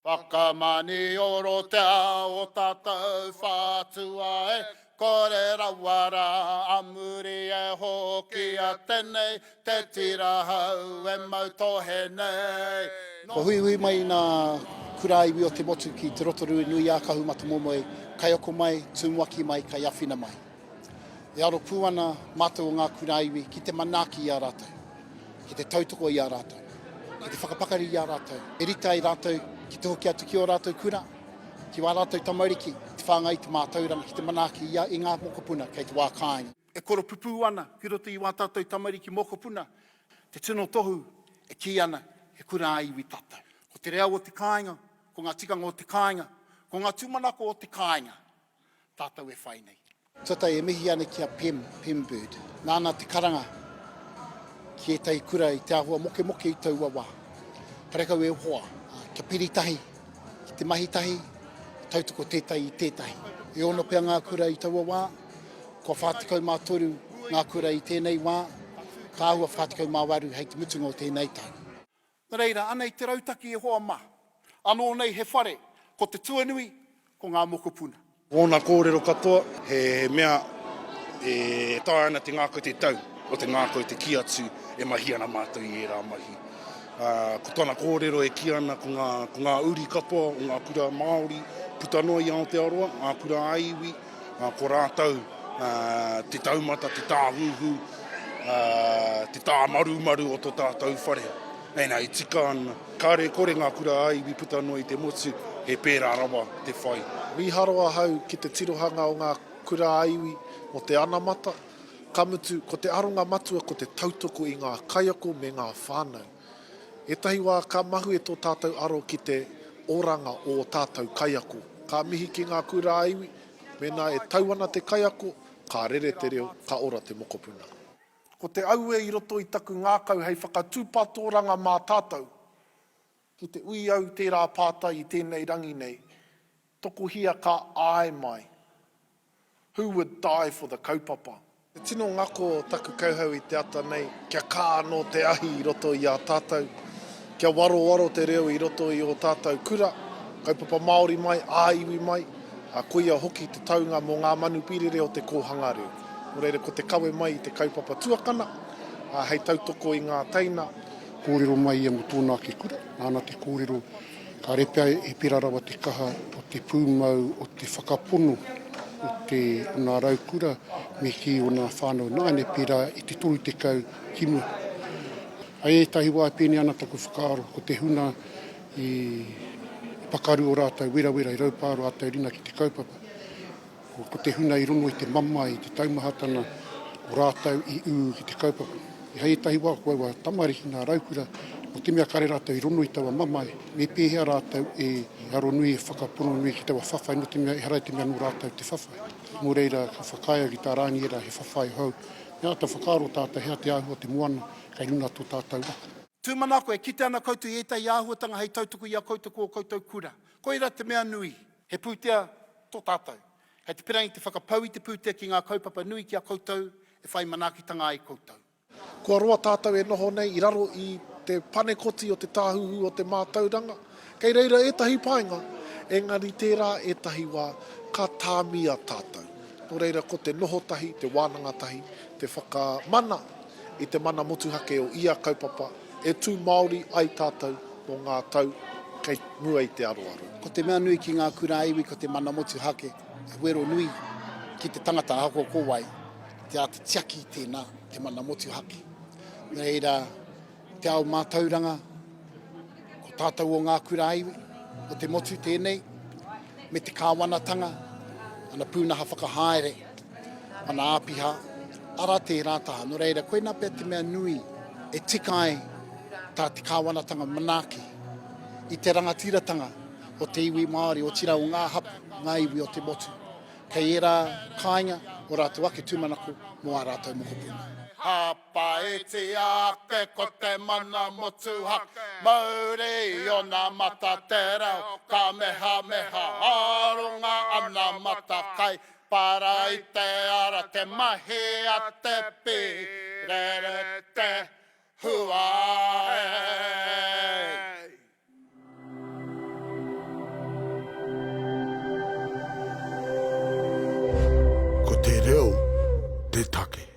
Whakamani oro te ao tātou whātua e, kore rawara amuri e hoki a tenei, te tira hau e mautohe nei. Ko hui hui mai nā kura iwi o te motu ki te rotoru nui a kahu mata momoe, kai oko mai, tūmuaki mai, kai awhina mai. E aro pūana mātou o ngā kura iwi ki te manaaki i a rātou, ki te tautoko i a rātou, ki te whakapakari i a rātou, e rita i rātou, ki te hoki atu ki o rātou kura, ki wā rātou tamariki, te whāngai te mātauranga, ki te manaaki i ngā mokopuna, kei te wā kāinga. E koro pupu ana, ki roto i wā tātou tamariki mokopuna, te tino tohu e ki ana, he kura iwi tātou. Ko te reo o te kāinga, ko ngā tikanga o te kāinga, ko ngā tūmanako o te kāinga, tātou e whai nei. Tata e mihi ana ki a Pem Bird. Nāna te karanga ki e tei kura i te ahua moke moke i tau wawa. Parekau e hoa, kia piritahi, ki te mahitahi, tautoko tētai i tētahi. E ono pia ngā kura i tau wawa, ko whātikau mā toru ngā kura i tēnei wā, ka ahua whātikau mā waru hei te mutunga o tēnei tau. Nā reira, ana i te rautaki e hoa mā. Anō nei he whare, ko te tuanui, ko ngā mokopuna. Ona kōrero katoa, he mea e tae ana te ngākau te tau, o te ngākau te kiatu e mahi ana mātou i e rā mahi. Ko tōna kōrero e ki ana ko ngā uri katoa, o ngā kura Māori, putanoi i Aotearoa, ngā kura aiwi, ko rātau, te taumata, te tāhuhu, te tāmarumaru o tō tātou whare. Nei, tika ana. Kāre kore ngā kura aiwi putanoi te motu, he pērā rawa te whai. Wiharoa hau ki te tirohanga o ngā kura aiwi o te anamata, kamutu ko te aronga matua ko te tautoko i ngā kaiako me ngā whānau. E tahi wā ka mahu e tō tātou aro ki te oranga o tātou kaiako. Ka mihi ki ngā kura aiwi, mena e tauana te kaiako, ka rere te reo, ka ora te mokopuna. Ko te aue i roto i taku ngākau hei whakatūpatoranga mā tātou. Ki te ui au tērā pātai i tēnei rangi nei, toko hia ka ai mai. Who would die for the kaupapa? Te tino ngako taku kauhau i te ata nei, kia kā no te ahi i roto i a tātou, kia waro te reo i roto i o tātou kura, kaupapa Māori mai, āiwi mai, a koia hoki te taunga mō ngā manu pirere o te kōhanga reo. Mo reira ko te kawe mai i te kaupapa tuakana, hei tautoko i ngā teina. Kōrero mai ia mo tōnā ke kura, nāna te kōrero ka repea e pirarawa te kaha o te pūmau, o te whakapono, o nā raukura, me ki o nā whānau nāne pērā i te toru te kau ki mua. Ai e tahi wā pēne ana taku whakaaro, ko te huna i pakaru o rātou wera i raupāro rātou rina ki te kaupapa. Ko te huna i rono i te mama, i te taumahatana o rātou i ki te kaupapa. I hei tahi wā koe wā tamariki nā raukura, mo te mea kare rātou i rono i taua mamai, me pēhea rātou e aro nui e whakapono nui ki taua whawhai, no te mea, harai te mea no rātou te whawhai. Mō reira, ka whakaia ki tā rāni era he whawhai hau. Mea ta whakaaro tātou hea te āhua te moana, kai luna tō tātou waka. Tūmanako e kite ana koutou i etai āhuatanga hei tautoko i a koutou koutou kura. Koira te mea nui, he pūtea tō tātou. Hei te pirangi te whakapau i te pūtea ki ngā kaupapa nui ki a koutou, e whai manakitanga ai koutou. Kua roa tātou e noho nei, i raro i te panekoti o te tāhuhu o te mātauranga. Kei reira e tahi painga, engari tērā e tahi wā ka tāmia tātou. Nō reira ko te noho tahi, te wānanga tahi, te whakamana i te mana motuhake o ia kaupapa, e tū Māori ai tātou o ngā tau kei mua i te aroaro. Ko te mea nui ki ngā kura iwi, ko te mana motuhake, e wero nui ki te tangata hako kōwai, te ata tiaki tēnā, te mana motuhake. Reira, te ao mātauranga, ko tātou o ngā kura iwi, o te motu tēnei, me te kāwanatanga, ana pūnaha whakahaere, ana āpiha, ara te rātaha. No reira, koe nā pia te mea nui, e tikai tā te kāwanatanga manaaki, i te rangatiratanga o te iwi Māori, o tira o ngā hapu, ngā iwi o te motu. Kei e rā kāinga, o rātou ake tūmanako, mō a rātou mokopuna. Hapa e te ake ko te mana motu hake, mauri o nā mata te rau, ka meha aronga ana mata kai, para i te ara te mahi a te pi, rere te hua e. te take.